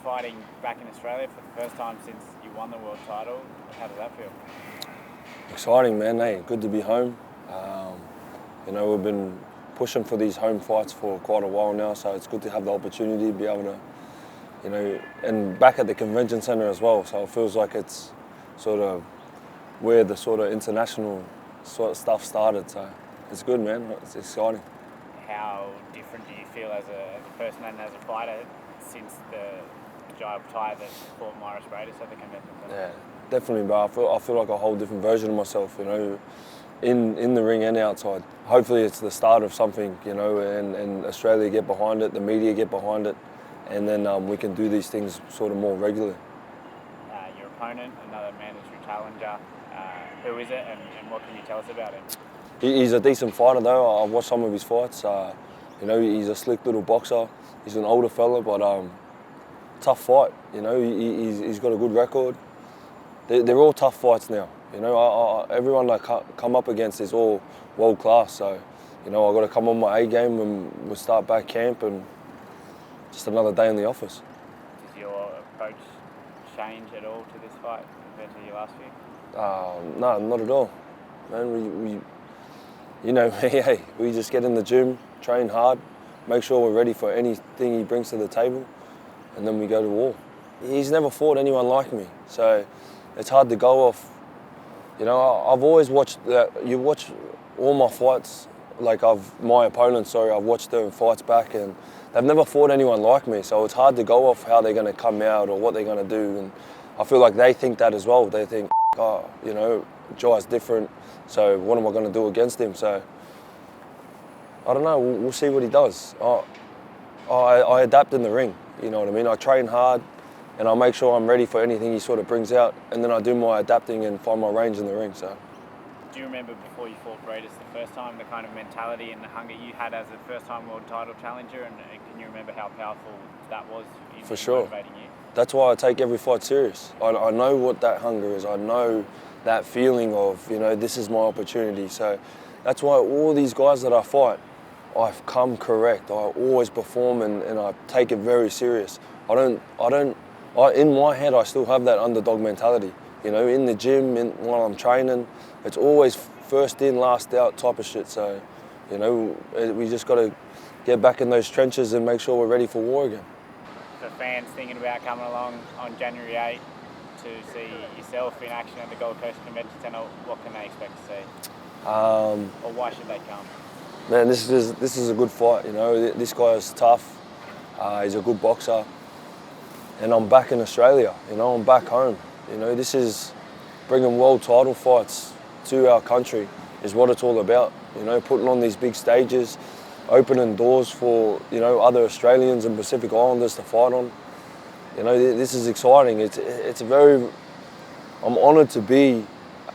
fighting back in Australia for the first time since you won the world title. How does that feel? Exciting, man. Hey, good to be home. We've been pushing for these home fights for quite a while now, so it's good to have the opportunity to be able to, and back at the convention centre as well. So it feels like it's sort of where the sort of international sort of stuff started. So it's good, man. It's exciting. How different do you feel as a person and as a fighter since the Opetaia that fought Myris Raiders at the convention centre? Yeah, definitely, bro. I feel like a whole different version of myself, in the ring and outside. Hopefully it's the start of something, and Australia get behind it, the media get behind it, and then we can do these things sort of more regularly. Your opponent, another mandatory challenger, who is it and what can you tell us about him? He's a decent fighter though. I've watched some of his fights. He's a slick little boxer. He's an older fella, but tough fight. He's got a good record. They're all tough fights now. Everyone I come up against is all world class. So, I've got to come on my A game and we'll start back camp and just another day in the office. Does your approach change at all to this fight compared to your last few? No, not at all. Man, we just get in the gym, train hard, make sure we're ready for anything he brings to the table, and then we go to war. He's never fought anyone like me, so it's hard to go off. I've always watched you watch all my fights, my opponents, I've watched their fights back, and they've never fought anyone like me, so it's hard to go off how they're going to come out or what they're going to do, and I feel like they think that as well. They think, Jai's different, so what am I going to do against him? So, I don't know, we'll see what he does. I adapt in the ring, you know what I mean? I train hard and I make sure I'm ready for anything he sort of brings out, and then I do my adapting and find my range in the ring. So. Do you remember before you fought Raiders the first time, the kind of mentality and the hunger you had as a first-time world title challenger, and can you remember how powerful that was in For sure. motivating you? That's why I take every fight serious. I know what that hunger is. I know that feeling of, this is my opportunity. So that's why all these guys that I fight, I've come correct. I always perform and I take it very serious. In my head, I still have that underdog mentality. In the gym, while I'm training, it's always first in, last out type of shit. So, we just got to get back in those trenches and make sure we're ready for war again. For fans thinking about coming along on January 8 to see yourself in action at the Gold Coast Convention Centre, what can they expect to see? Or why should they come? Man, this is a good fight. This guy is tough. He's a good boxer, and I'm back in Australia. I'm back home. This is bringing world title fights to our country is what it's all about. Putting on these big stages, opening doors for other Australians and Pacific Islanders to fight on. This is exciting. I'm honoured to be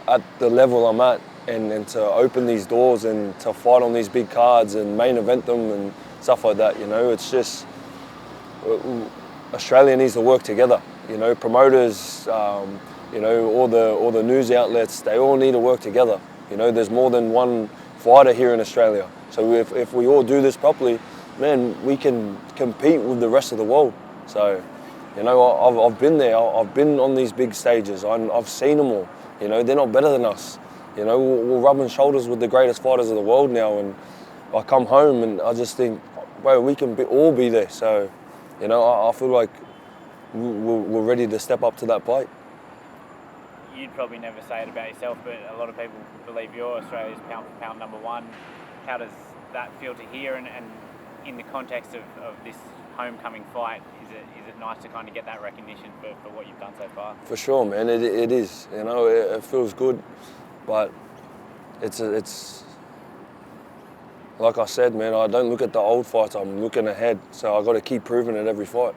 at the level I'm at and to open these doors and to fight on these big cards and main event them and stuff like that. It's just Australia needs to work together. Promoters, all the news outlets, they all need to work together. There's more than one fighter here in Australia. So if we all do this properly, man, we can compete with the rest of the world. So, I've been there. I've been on these big stages. I've seen them all. They're not better than us. We're rubbing shoulders with the greatest fighters of the world now. And I come home and I just think, well, we can all be there. So, I feel like we're ready to step up to that plate. You'd probably never say it about yourself, but a lot of people believe you're Australia's pound-for-pound number one. How does that feel to hear? And in the context of this homecoming fight, is it nice to kind of get that recognition for what you've done so far? For sure, man. It is. It feels good, but it's like I said, man. I don't look at the old fights. I'm looking ahead, so I got to keep proving it every fight.